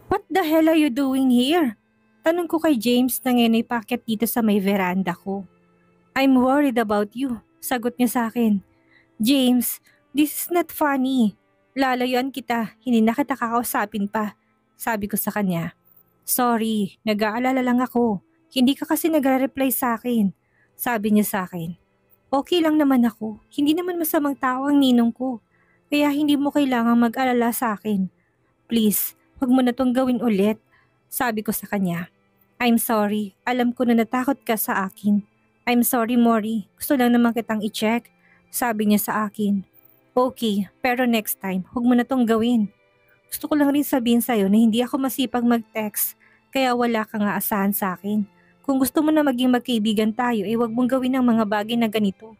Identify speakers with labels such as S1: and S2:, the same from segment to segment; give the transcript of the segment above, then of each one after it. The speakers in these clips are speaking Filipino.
S1: What the hell are you doing here? Tanong ko kay James na ngayon ay paakyat dito sa may veranda ko. I'm worried about you, sagot niya sa akin. James, this is not funny. Lalayuan kita, hindi na kita kakausapin pa. Sabi ko sa kanya. Sorry, nag-aalala lang ako. Hindi ka kasi nagre-reply sa akin. Sabi niya sa akin. Okay lang naman ako, hindi naman masamang tao ang ninong ko. Kaya hindi mo kailangang mag-alala sa akin. Please, wag mo na tong gawin ulit. Sabi ko sa kanya. I'm sorry, alam ko na natakot ka sa akin. I'm sorry, Mori. Gusto lang naman kitang i-check. Sabi niya sa akin. Okay, pero next time, huwag mo na tong gawin. Gusto ko lang rin sabihin sa'yo na hindi ako masipag mag-text, kaya wala kang aasahan sa akin. Kung gusto mo na maging magkaibigan tayo, huwag mong gawin ang mga bagay na ganito.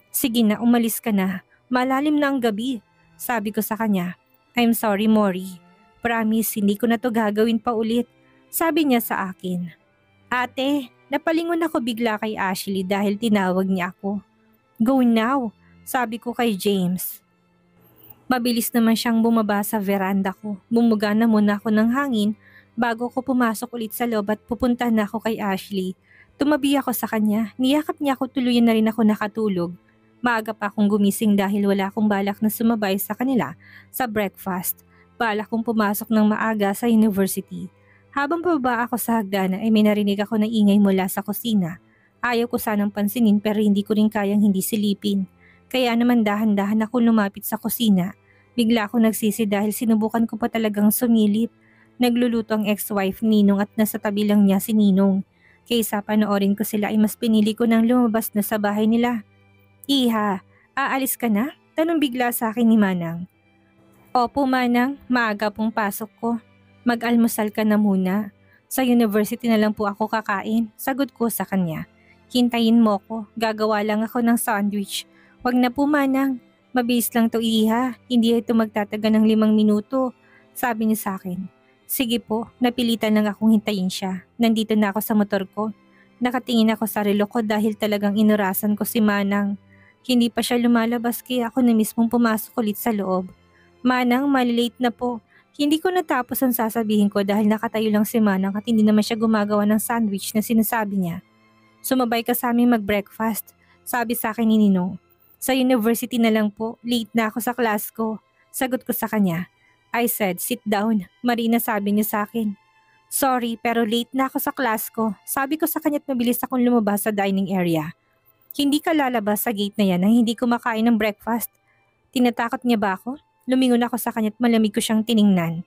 S1: Sige na, umalis ka na. Malalim na ang gabi. Sabi ko sa kanya. I'm sorry, Mori. Promise, hindi ko na to gagawin pa ulit. Sabi niya sa akin. Ate, napalingon ako bigla kay Ashley dahil tinawag niya ako. Go now, sabi ko kay James. Mabilis naman siyang bumaba sa veranda ko. Bumuga na muna ako ng hangin bago ko pumasok ulit sa loob at pupunta na ako kay Ashley. Tumabi ako sa kanya, niyakap niya ako, tuluyan na rin ako nakatulog. Maaga pa akong gumising dahil wala akong balak na sumabay sa kanila sa breakfast. Balak kong pumasok ng maaga sa university. Habang pababa ako sa hagdanan ay may narinig ako na ingay mula sa kusina. Ayaw ko sanang pansinin pero hindi ko rin kayang hindi silipin. Kaya naman dahan-dahan ako lumapit sa kusina. Bigla ako nagsisi dahil sinubukan ko pa talagang sumilip. Nagluluto ang ex-wife Ninong at nasa tabi lang niya si Ninong. Kaysa panoorin ko sila ay mas pinili ko nang lumabas na sa bahay nila. Iha, aalis ka na? Tanong bigla sa akin ni Manang. Opo Manang, maaga pong pasok ko. Mag-almusal ka na muna. Sa university na lang po ako kakain, sagot ko sa kanya. Hintayin mo ko, gagawa lang ako ng sandwich. Wag na po Manang, mabilis lang to Iha, hindi ito magtataga ng 5 minuto. Sabi niya sa akin. Sige po, napilitan lang akong hintayin siya. Nandito na ako sa motor ko. Nakatingin ako sa relo ko dahil talagang inurasan ko si Manang. Hindi pa siya lumalabas kaya ako na mismong pumasok ulit sa loob. Manang, malilate na po. Hindi ko natapos ang sasabihin ko dahil nakatayo lang si Manang at hindi naman siya gumagawa ng sandwich na sinasabi niya. Sumabay ka sa amin mag-breakfast, sabi sa akin ni Ninong. Sa university na lang po, late na ako sa class ko. Sagot ko sa kanya. I said, sit down. Marina sabi niya sa akin. Sorry, pero late na ako sa class ko. Sabi ko sa kanya at mabilis akong lumabas sa dining area. Hindi ka lalabas sa gate na yan nang hindi kumakain ng breakfast. Tinatakot niya ba ako? Lumingon ako sa kanya at malamig ko siyang tiningnan.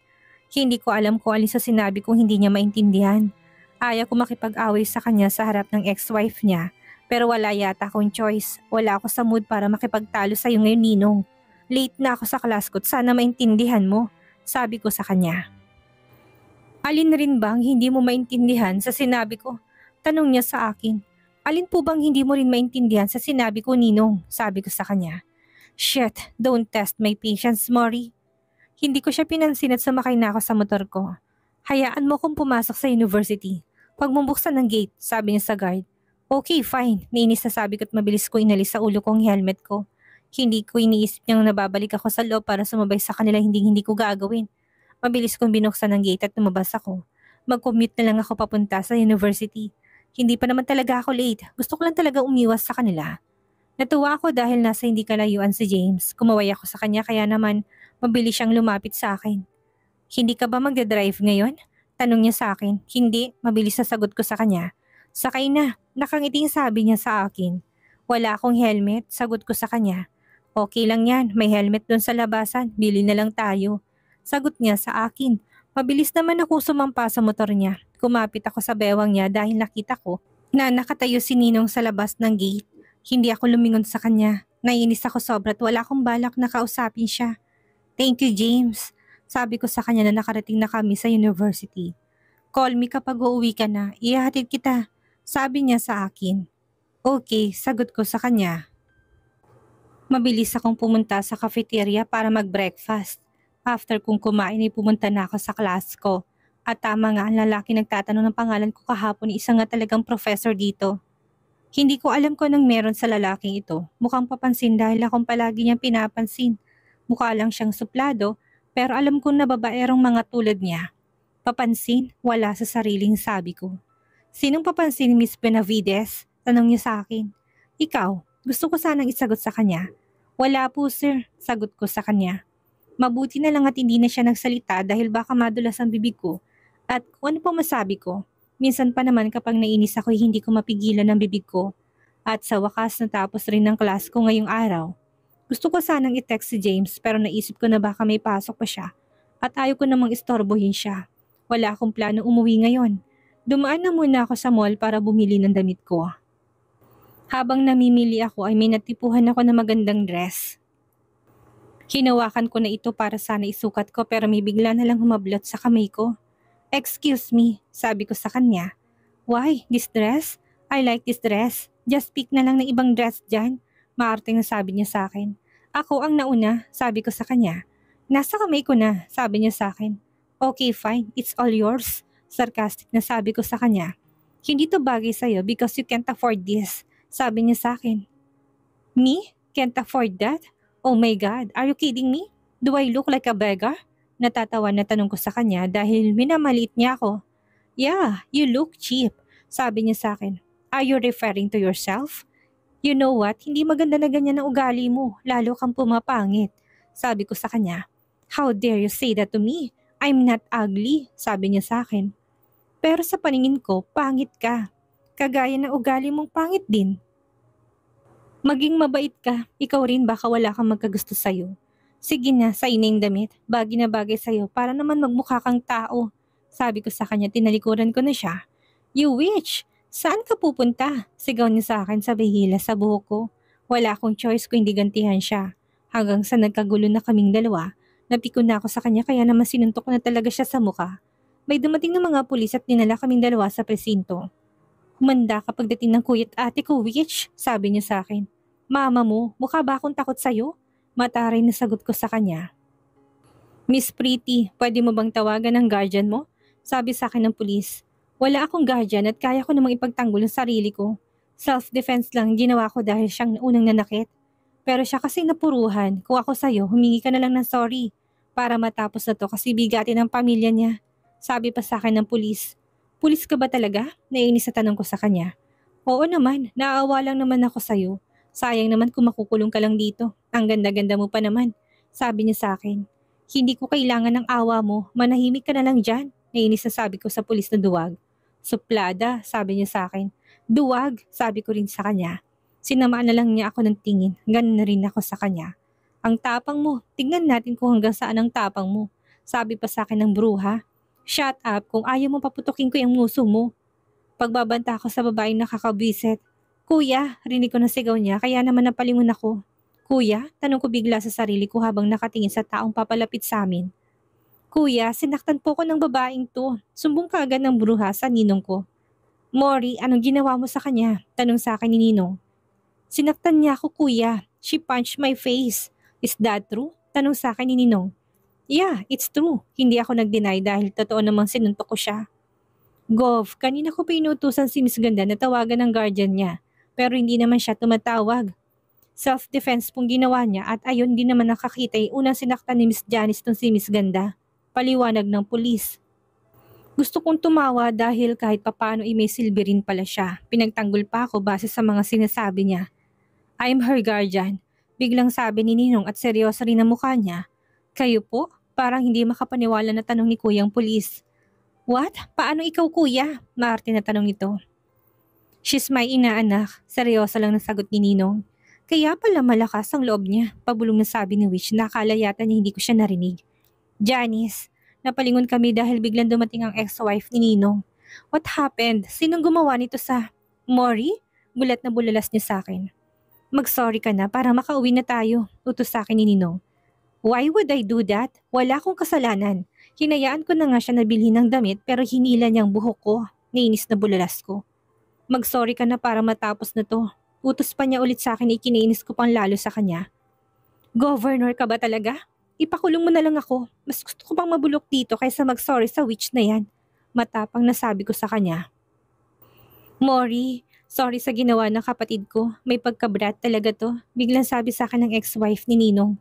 S1: Hindi ko alam kung alin sa sinabi kong hindi niya maintindihan. Ayaw ko makipag-away sa kanya sa harap ng ex-wife niya. Pero wala yata akong choice. Wala ako sa mood para makipagtalo sa iyo ngayon, Ninong. Late na ako sa class ko at sana maintindihan mo. Sabi ko sa kanya. Alin rin bang hindi mo maintindihan sa sinabi ko? Tanong niya sa akin. Alin po bang hindi mo rin maintindihan sa sinabi ko, Ninong? Sabi ko sa kanya. Shit, don't test my patience, Mori. Hindi ko siya pinansin at sumakay na ako sa motor ko. Hayaan mo kong pumasok sa university. Huwag mong buksan ng gate, sabi niya sa guard. Okay, fine. Nainis na sabi ko at mabilis ko inalis sa ulo kong helmet ko. Hindi ko iniisip niyang nababalik ako sa loob para sumabay sa kanila hindi ko gagawin. Mabilis kong binuksan ng gate at lumabas ako. Mag-commute na lang ako papunta sa university. Hindi pa naman talaga ako late. Gusto ko lang talaga umiwas sa kanila. Natuwa ako dahil nasa hindi kalayuan si James. Kumaway ako sa kanya kaya naman mabilis siyang lumapit sa akin. Hindi ka ba magdadrive ngayon? Tanong niya sa akin. Hindi, mabilis na sagot ko sa kanya. Sakay na, nakangiting sabi niya sa akin. Wala akong helmet, sagot ko sa kanya. Okay lang yan, may helmet doon sa labasan, bili na lang tayo. Sagot niya sa akin. Mabilis naman ako sumampa sa motor niya. Kumapit ako sa bewang niya dahil nakita ko na nakatayo si Ninong sa labas ng gate. Hindi ako lumingon sa kanya. Naiinis ako sobra at wala akong balak na kausapin siya. Thank you, James. Sabi ko sa kanya na nakarating na kami sa university. Call me kapag uuwi ka na, ihahatid kita. Sabi niya sa akin. Okay, sagot ko sa kanya. Mabilis akong pumunta sa cafeteria para mag-breakfast. After kong kumain ay pumunta na ako sa class ko. At tama nga ang lalaki nagtatanong ng pangalan ko kahapon, isa nga talagang professor dito. Hindi ko alam kung anong meron sa lalaking ito. Mukhang papansin dahil akong palagi niyang pinapansin. Mukha lang siyang suplado, pero alam kong na babaerong mga tulad niya. Papansin? Wala sa sariling sabi ko. Sinong papansin ni Miss Benavides? Tanong niya sa akin. Ikaw, gusto ko sanang isagot sa kanya. Wala po sir, sagot ko sa kanya. Mabuti na lang at hindi na siya nagsalita dahil baka madulas ang bibig ko. At kung ano pa masabi ko, minsan pa naman kapag nainis ako hindi ko mapigilan ang bibig ko. At sa wakas natapos rin ng class ko ngayong araw. Gusto ko sanang i-text si James pero naisip ko na baka may pasok pa siya. At ayaw ko namang istorbohin siya. Wala akong plano umuwi ngayon. Dumaan na muna ako sa mall para bumili ng damit ko. Habang namimili ako ay may natipuhan ako na magandang dress. Hinawakan ko na ito para sana isukat ko pero may bigla na lang humablot sa kamay ko. Excuse me, sabi ko sa kanya. Why, this dress? I like this dress. Just pick na lang ng ibang dress dyan. Maarte na sabi niya sa akin. Ako ang nauna, sabi ko sa kanya. Nasa kamay ko na, sabi niya sa akin. Okay fine, it's all yours. Sarcastic na sabi ko sa kanya. Hindi to bagay sa'yo because you can't afford this, sabi niya sa akin. Me? Can't afford that? Oh my God, are you kidding me? Do I look like a beggar? Natatawa na tanong ko sa kanya dahil minamaliit niya ako. Yeah, you look cheap, sabi niya sa akin. Are you referring to yourself? You know what, hindi maganda na ganyan ang ugali mo, lalo kang pumapangit. Sabi ko sa kanya. How dare you say that to me? I'm not ugly, sabi niya sa akin. Pero sa paningin ko, pangit ka. Kagaya ng ugali mong pangit din. Maging mabait ka, ikaw rin baka wala kang magkagusto sa'yo. Sige na, sa'yo na yung damit, bagay na bagay sa'yo para naman magmukha kang tao. Sabi ko sa kanya, tinalikuran ko na siya. You witch! Saan ka pupunta? Sigaw niya sa akin sa hila sa buhok ko. Wala akong choice kung hindi gantihan siya. Hanggang sa nagkagulo na kaming dalawa, napikon na ako sa kanya kaya naman sinuntok ko na talaga siya sa mukha. May dumating ng mga pulis at dinala kaming dalawa sa presinto. Humanda kapag dating ng kuya't ate ko, witch, sabi niya sa akin. Mama mo, mukha ba akong takot sa'yo? Mataray na sagot ko sa kanya. Miss Pretty, pwede mo bang tawagan ng guardian mo? Sabi sa akin ng pulis. Wala akong guardian at kaya ko namang ipagtanggol ang sarili ko. Self-defense lang ginawa ko dahil siyang unang nanakit. Pero siya kasi napuruhan, kung ako sa'yo, humingi ka na lang ng sorry. Para matapos na to kasi bigatin ang pamilya niya. Sabi pa sa akin ng pulis. Pulis ka ba talaga? Naiinis sa tanong ko sa kanya. Oo naman, naaawa lang naman ako sa'yo. Sayang naman kung makukulong ka lang dito. Ang ganda-ganda mo pa naman. Sabi niya sa akin. Hindi ko kailangan ng awa mo, manahimik ka na lang dyan. Naiinis na sabi ko sa pulis na duwag. Suplada, sabi niya sa akin. Duwag, sabi ko rin sa kanya. Sinamaan na lang niya ako ng tingin. Ganun na rin ako sa kanya. Ang tapang mo, tignan natin kung hanggang saan ang tapang mo. Sabi pa sa akin ng bruha. Shut up kung ayaw mo paputukin ko yung muso mo. Pagbabanta ako sa babaeng nakakabwisit. Kuya, rinig ko na sigaw niya kaya naman napalingon ako. Kuya, tanong ko bigla sa sarili ko habang nakatingin sa taong papalapit sa amin. Kuya, sinaktan po ko ng babaeng to. Sumbong ka agad ng bruha sa ninong ko. Mori, anong ginawa mo sa kanya? Tanong sa akin ni Ninong. Sinaktan niya ako kuya. She punched my face. Is that true? Tanong sa akin ni Ninong. Yeah, it's true. Hindi ako nag-deny dahil totoo namang sinuntok ko siya. Gov, kanina ko pa inutusan si Miss Ganda na tawagan ng guardian niya. Pero hindi naman siya tumatawag. Self-defense pong ginawa niya at ayon din naman nakakita unang sinaktan ni Miss Janice tong si Miss Ganda. Paliwanag ng pulis. Gusto kong tumawa dahil kahit papano may silbi rin pala siya. Pinagtanggol pa ako base sa mga sinasabi niya. I'm her guardian. Biglang sabi ni Ninong at seryoso rin ang mukha niya. Kayo po? Parang hindi makapaniwala na tanong ni kuyang pulis. What? Paano ikaw kuya? Maarte na tanong nito. She's my inaanak. Seryoso lang nasagot ni Ninong. Kaya pala malakas ang loob niya. Pabulong na sabi ni Witch na akala yata niya hindi ko siya narinig. Janice, napalingon kami dahil biglang dumating ang ex-wife ni Ninong. What happened? Sinong gumawa nito sa... Mori? Bulat na bulalas niya sa akin. Mag-sorry ka na para makauwi na tayo, utos sa akin ni Ninong. Why would I do that? Wala akong kasalanan. Hinayaan ko na nga siya nabili ng damit pero hinila niyang buhok ko. Nainis na bulalas ko. Mag-sorry ka na para matapos na to. Utos pa niya ulit sa akin na ikinainis ko pang lalo sa kanya. Governor ka ba talaga? Ipakulong mo na lang ako. Mas gusto ko pang mabulok dito kaysa mag-sorry sa witch na yan. Matapang na sabi ko sa kanya. Mori, sorry sa ginawa ng kapatid ko. May pagkabrat talaga to. Biglang sabi sa akin ng ex-wife ni Ninong.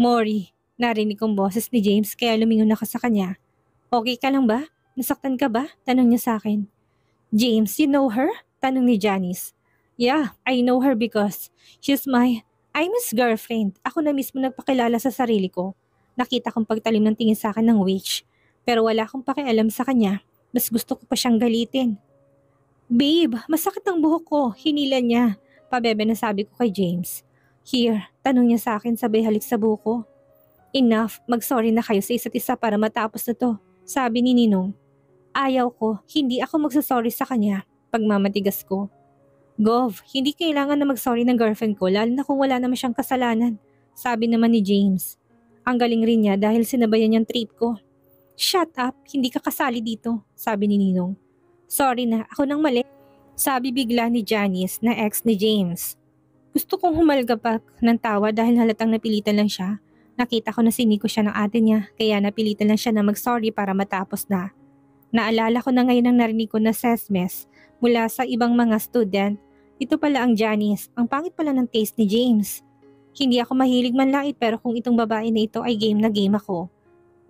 S1: Mori, narinig kong boses ni James kaya lumingon ako sa kanya. Okay ka lang ba? Nasaktan ka ba? Tanong niya sa akin. James, you know her? Tanong ni Janice. Yeah, I know her because I'm his girlfriend. Ako na mismo nagpakilala sa sarili ko. Nakita kong pagtalim ng tingin sa akin ng witch. Pero wala akong pakialam sa kanya. Mas gusto ko pa siyang galitin. Babe, masakit ang buhok ko. Hinila niya. Pabebe na sabi ko kay James. Here, tanong niya sa akin sabay halik sa buhok ko. Enough, mag-sorry na kayo sa isa't isa para matapos na to. Sabi ni Ninong. Ayaw ko, hindi ako magsasorry sa kanya. Pagmamatigas ko. Gov, hindi kailangan na mag-sorry ng girlfriend ko lalo na kung wala naman siyang kasalanan. Sabi naman ni James. Ang galing rin niya dahil sinabayan niyang trip ko. Shut up, hindi ka kasali dito, sabi ni Ninong. Sorry na, ako nang mali. Sabi bigla ni Janice na ex ni James. Gusto kong humalgapak ng tawa dahil halatang napilitan lang siya. Nakita ko na siniko siya ng ate niya kaya napilitan lang siya na mag-sorry para matapos na. Naalala ko na ngayon ang narinig ko na sesmes mula sa ibang mga student. Ito pala ang Janice, ang pangit pala ng taste ni James. Hindi ako mahilig manlait pero kung itong babae na ito ay game na game ako.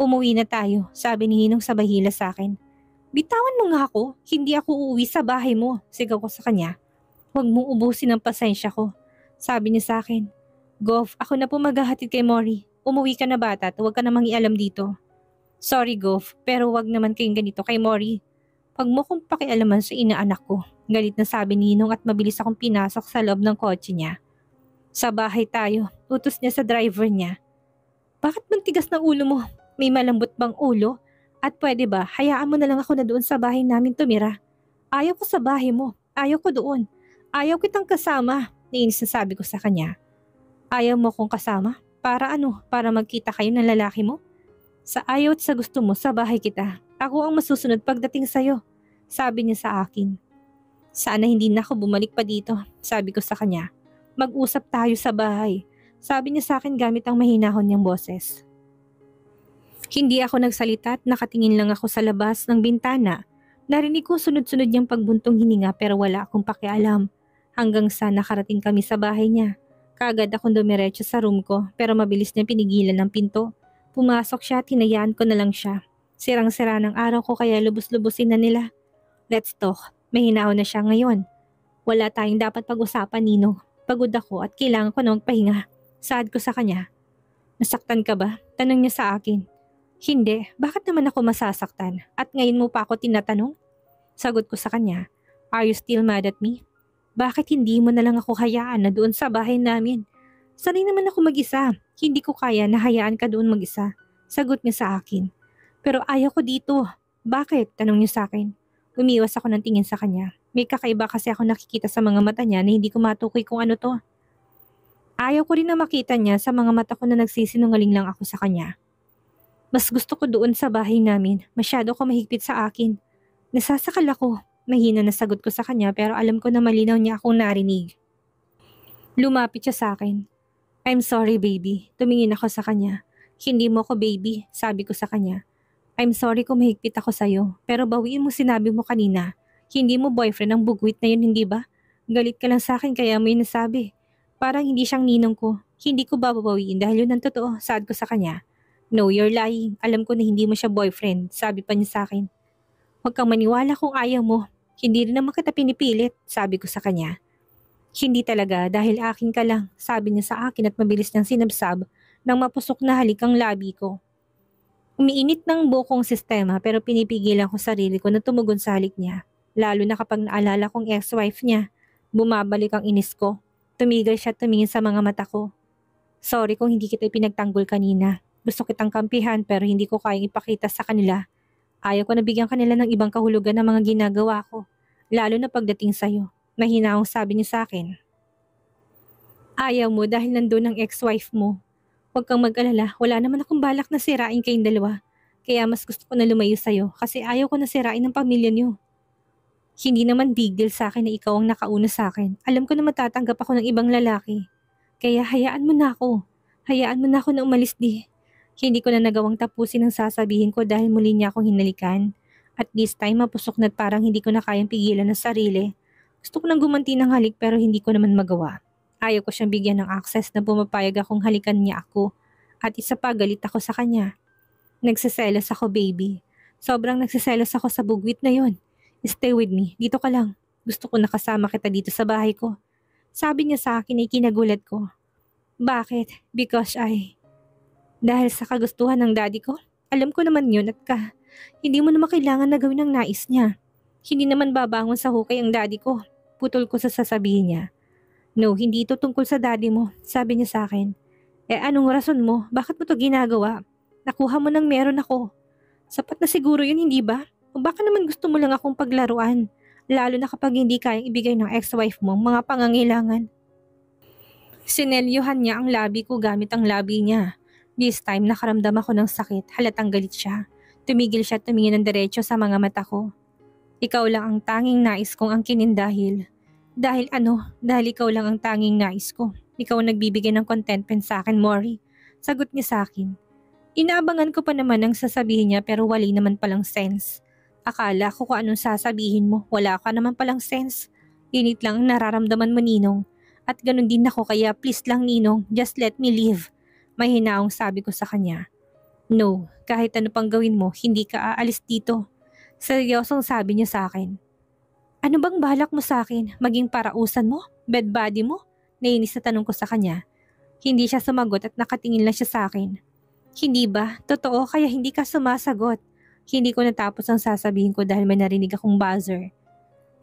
S1: Umuwi na tayo, sabi ni Ninong sabay hila sa akin. Bitawan mo nga ako, hindi ako uuwi sa bahay mo, sigaw ko sa kanya. Huwag mong ubusin ang pasensya ko, sabi niya sa akin. Gov, ako na po maghahatid kay Mori. Umuwi ka na bata at huwag ka namang ialam dito. Sorry Gov, pero wag naman kayong ganito kay Mori. Pag mo kong pakialaman sa inaanak ko, galit na sabi ni Ninong at mabilis akong pinasok sa loob ng kotse niya. Sa bahay tayo, utos niya sa driver niya. Bakit bang tigas na ulo mo? May malambot bang ulo? At pwede ba, hayaan mo na lang ako na doon sa bahay namin tumira? Ayaw ko sa bahay mo, ayaw ko doon. Ayaw kitang kasama, nainis na sabi ko sa kanya. Ayaw mo kong kasama? Para ano? Para magkita kayo ng lalaki mo? Sa ayaw at sa gusto mo, sa bahay kita. Ako ang masusunod pagdating sa'yo, sabi niya sa akin. Sana hindi na ako bumalik pa dito, sabi ko sa kanya. Mag-usap tayo sa bahay, sabi niya sa akin gamit ang mahinahon niyang boses. Hindi ako nagsalita at nakatingin lang ako sa labas ng bintana. Narinig ko sunod-sunod niyang pagbuntong hininga pero wala akong pakialam. Hanggang sa nakarating kami sa bahay niya. Kaagad akong dumiretso sa room ko pero mabilis niya pinigilan ng pinto. Pumasok siya at hinayaan ko na lang siya. Sirang-sira ng araw ko kaya lubos-lubusin na nila. Let's talk. Mahinahon na siya ngayon. Wala tayong dapat pag-usapan, Nino. Pagod ako at kailangan ko na magpahinga. Saad ko sa kanya. Nasaktan ka ba? Tanong niya sa akin. Hindi, bakit naman ako masasaktan? At ngayon mo pa ako tinatanong? Sagot ko sa kanya, are you still mad at me? Bakit hindi mo na lang ako hayaan na doon sa bahay namin? Sanay naman ako mag-isa, hindi ko kaya na hayaan ka doon mag-isa. Sagot niya sa akin. Pero ayaw ko dito. Bakit? Tanong niya sa akin. Umiwas ako ng tingin sa kanya. May kakaiba kasi ako nakikita sa mga mata niya na hindi ko matukoy kung ano to. Ayaw ko rin na makita niya sa mga mata ko na nagsisinungaling lang ako sa kanya. Mas gusto ko doon sa bahay namin. Masyado ko mahigpit sa akin. Nasasakal ako. Mahina na sagot ko sa kanya pero alam ko na malinaw niya akong narinig. Lumapit siya sa akin. I'm sorry baby. Tumingin ako sa kanya. Hindi mo ako baby, sabi ko sa kanya. I'm sorry kung mahigpit ako sa'yo. Pero bawiin mo sinabi mo kanina. Hindi mo boyfriend ang bugwit na yun, hindi ba? Galit ka lang sa akin kaya mo yun nasabi. Parang hindi siyang ninong ko. Hindi ko babawiin dahil yun ang totoo, saad ko sa kanya. No, you're lying. Alam ko na hindi mo siya boyfriend, sabi pa niya sa akin. Huwag kang maniwala kung ayaw mo. Hindi rin naman kita pinipilit, sabi ko sa kanya. Hindi talaga dahil akin ka lang, sabi niya sa akin at mabilis niyang sinabsab nang mapusok na halik ang labi ko. Umiinit ng bukong sistema pero pinipigilan ko sarili ko na tumugon sa halik niya. Lalo na kapag naalala kong ex-wife niya, bumabalik ang inis ko. Tumigil siya at tumingin sa mga mata ko. Sorry kung hindi kita ipinagtanggol kanina. Gusto kitang kampihan pero hindi ko kayang ipakita sa kanila. Ayaw ko na bigyan kanila ng ibang kahulugan ng mga ginagawa ko. Lalo na pagdating sa'yo. Mahina akong sabi niya sa akin. Ayaw mo dahil nandun ang ex-wife mo. Huwag kang mag-alala, wala naman akong balak na sirain kayong dalawa. Kaya mas gusto ko na lumayo sa'yo kasi ayaw ko na sirain ng pamilya niyo. Hindi naman big deal sa akin na ikaw ang nakauna sa akin. Alam ko na matatanggap ako ng ibang lalaki. Kaya hayaan mo na ako. Hayaan mo na ako na umalis Hindi ko na nagawang tapusin ang sasabihin ko dahil muli niya akong hinalikan. At this time mapusok na't parang hindi ko na kayang pigilan ng sarili. Gusto ko nang gumanti ng halik pero hindi ko naman magawa. Ayaw ko siyang bigyan ng access na pumapayag akong halikan niya ako. At isa pa galit ako sa kanya. Nagsiselos ako baby. Sobrang nagsiselos ako sa bugwit na yon. Stay with me, dito ka lang. Gusto ko nakasama kita dito sa bahay ko. Sabi niya sa akin ay kinagulat ko. Bakit? Because dahil sa kagustuhan ng daddy ko? Alam ko naman yun hindi mo naman kailangan na gawin ang nais niya. Hindi naman babangon sa hukay ang daddy ko. Putol ko sa sasabihin niya. No, hindi ito tungkol sa daddy mo, sabi niya sa akin. Anong rason mo? Bakit mo to ginagawa? Nakuha mo ng meron ako. Sapat na siguro yun, hindi ba? O baka naman gusto mo lang akong paglaruan, lalo na kapag hindi kayang ibigay ng ex-wife mo ang mga pangangailangan. Sinelyohan niya ang labi ko gamit ang labi niya. This time nakaramdam ako ng sakit, halatang galit siya. Tumigil siya at tumingin ng diretso sa mga mata ko. Ikaw lang ang tanging nais kong angkinin dahil ikaw lang ang tanging nais ko. Ikaw ang nagbibigay ng contentment sa akin, Mori. Sagot niya sa akin. Inaabangan ko pa naman ang sasabihin niya pero wala naman palang sense. Akala ko kung anong sasabihin mo, wala ka naman palang sense. Init lang ang nararamdaman mo, Ninong. At ganun din ako kaya please lang, Ninong, just let me live. May hinaong sabi ko sa kanya. No, kahit ano pang gawin mo, hindi ka aalis dito. Seryosong sabi niya sa akin. Ano bang balak mo sa akin? Maging parausan mo? Bed buddy mo? Nainis na tanong ko sa kanya. Hindi siya sumagot at nakatingin lang siya sa akin. Hindi ba? Totoo kaya hindi ka sumasagot. Hindi ko natapos ang sasabihin ko dahil may narinig akong buzzer.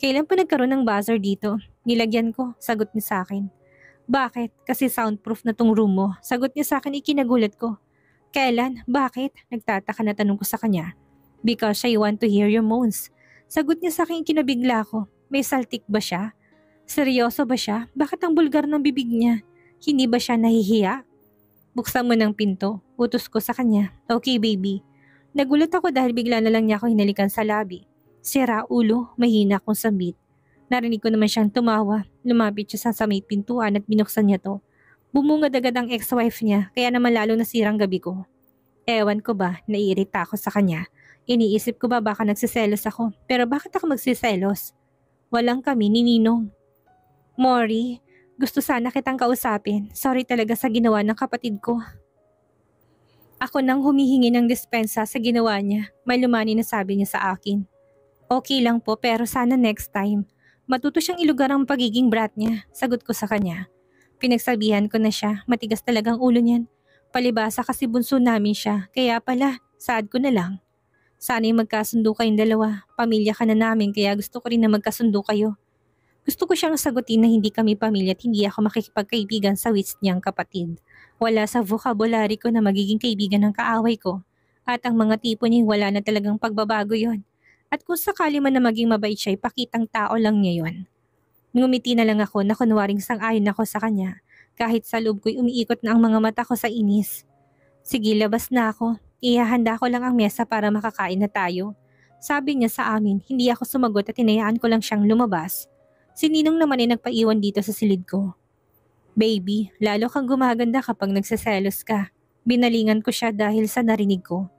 S1: Kailan pa nagkaroon ng buzzer dito? Nilagyan ko, sagot niya sa akin. Bakit? Kasi soundproof na tong room mo. Sagot niya sa akin, ikinagulat ko. Kailan? Bakit? Nagtataka na tanong ko sa kanya. Because I want to hear your moans. Sagot niya sa akin, kinabigla ko. May saltik ba siya? Seryoso ba siya? Bakit ang bulgar ng bibig niya? Hindi ba siya nahihiya? Buksan mo ng pinto. Utos ko sa kanya. Okay, baby. Nagulat ako dahil bigla na lang niya ako hinalikan sa labi. Sira ulo, mahina akong sambit. Narinig ko naman siyang tumawa. Lumapit siya sa may pintuan at binuksan niya to. Bumungad agad ang ex-wife niya kaya naman lalo nasirang gabi ko. Ewan ko ba, naiirita ako sa kanya. Iniisip ko ba baka nagsiselos ako, pero bakit ako magsiselos? Walang kami ni Ninong. Mori, gusto sana kitang kausapin. Sorry talaga sa ginawa ng kapatid ko. Ako nang humihingi ng dispensa sa ginawa niya. May lumani na sabi niya sa akin. Okay lang po pero sana next time. Matuto siyang ilugar ang pagiging brat niya. Sagot ko sa kanya. Pinagsabihan ko na siya. Matigas talagang ulo niyan. Palibasa kasi bunso namin siya. Kaya pala, sad ko na lang. Sana'y magkasundo kayong dalawa. Pamilya ka na namin kaya gusto ko rin na magkasundo kayo. Gusto ko siyang sagutin na hindi kami pamilya at hindi ako makikipagkaibigan sa wits niyang kapatid. Wala sa vocabulary ko na magiging kaibigan ng kaaway ko. At ang mga tipo niya wala na talagang pagbabago yon. At kung sakali man na maging mabait siya, pakitang tao lang niya yon. Ngumiti na lang ako na kunwaring sang-ayon ako sa kanya. Kahit sa loob ko'y umiikot na ang mga mata ko sa inis. Sige, labas na ako. Ihahanda ko lang ang mesa para makakain na tayo. Sabi niya sa amin, hindi ako sumagot at hinayaan ko lang siyang lumabas. Si Ninong naman ay nagpaiwan dito sa silid ko. Baby, lalo kang gumaganda kapag nagseselos ka. Binalingan ko siya dahil sa narinig ko.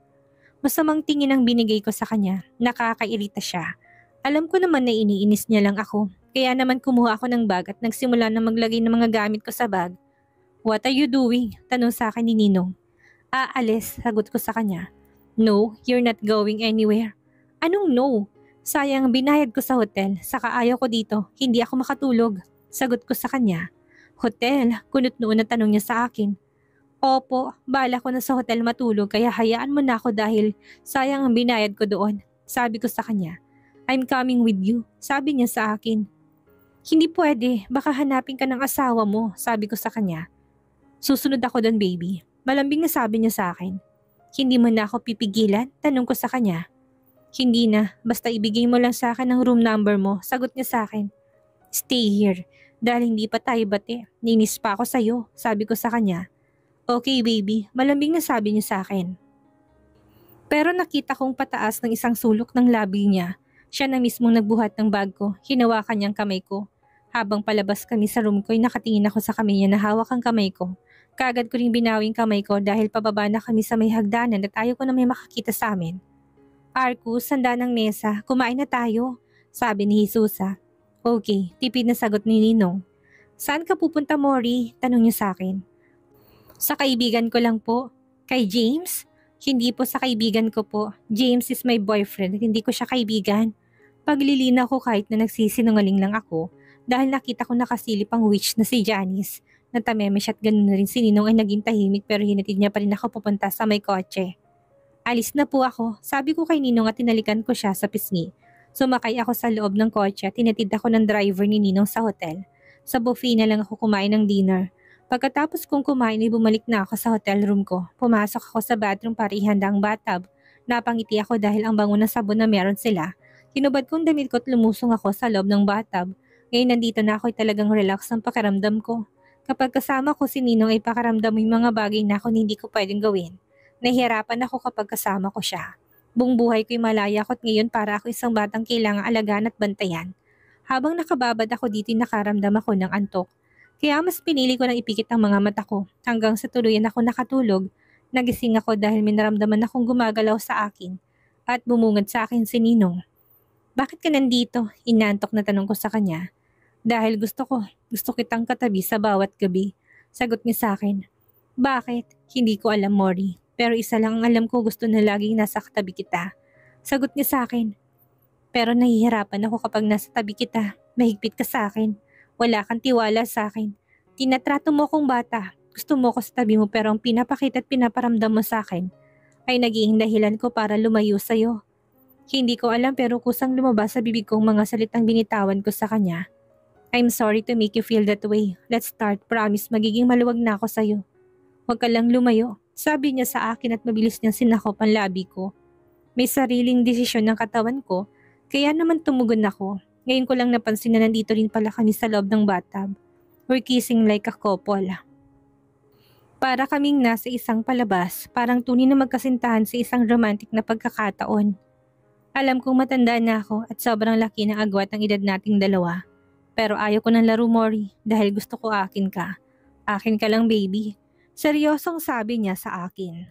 S1: Masamang tingin ang binigay ko sa kanya, nakakairita siya. Alam ko naman na iniinis niya lang ako, kaya naman kumuha ako ng bag at nagsimula na maglagay ng mga gamit ko sa bag. What are you doing? Tanong sa akin ni Ninong. Aalis, sagot ko sa kanya. No, you're not going anywhere. Anong no? Sayang binayad ko sa hotel, saka ayaw ko dito, hindi ako makatulog. Sagot ko sa kanya. Hotel? Kunot noon na tanong niya sa akin. Opo, bala ko na sa hotel matulog kaya hayaan mo na ako dahil sayang ang binayad ko doon. Sabi ko sa kanya. I'm coming with you, sabi niya sa akin. Hindi pwede, baka hanapin ka ng asawa mo, sabi ko sa kanya. Susunod ako doon, baby. Malambing na sabi niya sa akin. Hindi mo na ako pipigilan? Tanong ko sa kanya. Hindi na, basta ibigay mo lang sa akin ang room number mo, sagot niya sa akin. Stay here, dahil hindi pa tayo bati. Ninis pa ako sa'yo, sabi ko sa kanya. Okay baby, malambing na sabi niya sa akin. Pero nakita kong pataas ng isang sulok ng labi niya. Siya na mismong nagbuhat ng bag ko, hinawakan niyang kamay ko. Habang palabas kami sa room ko, nakatingin ako sa kamay niya na hawak ang kamay ko. Kaagad ko rin binawing kamay ko dahil pababa na kami sa may hagdanan at ayaw ko na may makakita sa amin. Arcus, handa ng mesa, kumain na tayo, sabi ni Jesusa. Okay, tipid na sagot ni Ninong. Saan ka pupunta, Mori? Tanong niya sa akin. Sa kaibigan ko lang po. Kay James? Hindi po sa kaibigan ko po. James is my boyfriend at hindi ko siya kaibigan. Paglilinaw ko kahit na nagsisinungaling lang ako dahil nakita ko nakasilip ang witch na si Janice. Natameme siya at ganun na rin si Ninong ay naging tahimik pero hinatid niya pa rin ako pupunta sa may kotse. Alis na po ako. Sabi ko kay Ninong at tinalikan ko siya sa pisngi. Sumakay ako sa loob ng kotse at tinatid ako ng driver ni Ninong sa hotel. Sa buffet na lang ako kumain ng dinner. Pagkatapos kong kumain ay bumalik na ako sa hotel room ko. Pumasok ako sa bathroom para ihanda ang bathtub. Napangiti ako dahil ang bango ng sabon na meron sila. Hinubad kong damit ko at lumusong ako sa loob ng bathtub. Ngayon nandito na ako ay talagang relax ang pakiramdam ko. Kapag kasama ko si Ninong ay pakiramdam mo yung mga bagay na ako hindi ko pwedeng gawin. Nahihirapan ako kapag kasama ko siya. Buong buhay ko'y malaya ko at ngayon para ako isang batang kailangang alagaan at bantayan. Habang nakababad ako dito nakaramdam ako ng antok. Kaya mas pinili ko nang ipikit ang mga mata ko hanggang sa tuluyan ako nakatulog. Nagising ako dahil may naramdaman akong gumagalaw sa akin at bumungad sa akin si Ninong. Bakit ka nandito? Inantok na tanong ko sa kanya. Dahil gusto kitang katabi sa bawat gabi. Sagot niya sa akin. Bakit? Hindi ko alam, Mori. Pero isa lang ang alam ko, gusto na laging nasa katabi kita. Sagot niya sa akin. Pero nahihirapan ako kapag nasa tabi kita. Mahigpit ka sa akin. Wala kang tiwala sa akin. Tinatrato mo akong bata. Gusto mo ko sa tabi mo pero ang pinapakita at pinaparamdam mo sa akin ay naging dahilan ko para lumayo sa'yo. Hindi ko alam pero kusang lumabas sa bibig kong mga salitang binitawan ko sa kanya. I'm sorry to make you feel that way. Let's start. Promise, magiging maluwag na ako sa'yo. Huwag ka lang lumayo. Sabi niya sa akin at mabilis niyang sinakop ang labi ko. May sariling desisyon ng katawan ko, kaya naman tumugon ako. Ngayon ko lang napansin na nandito rin pala kami sa loob ng bathtub. We're kissing like a couple. Para kaming nasa isang palabas, parang tunay na magkasintahan sa isang romantic na pagkakataon. Alam kong matanda na ako at sobrang laki ng agwat ng edad nating dalawa. Pero ayaw ko ng laro, Mori, dahil gusto ko akin ka. Akin ka lang, baby. Seryosong sabi niya sa akin.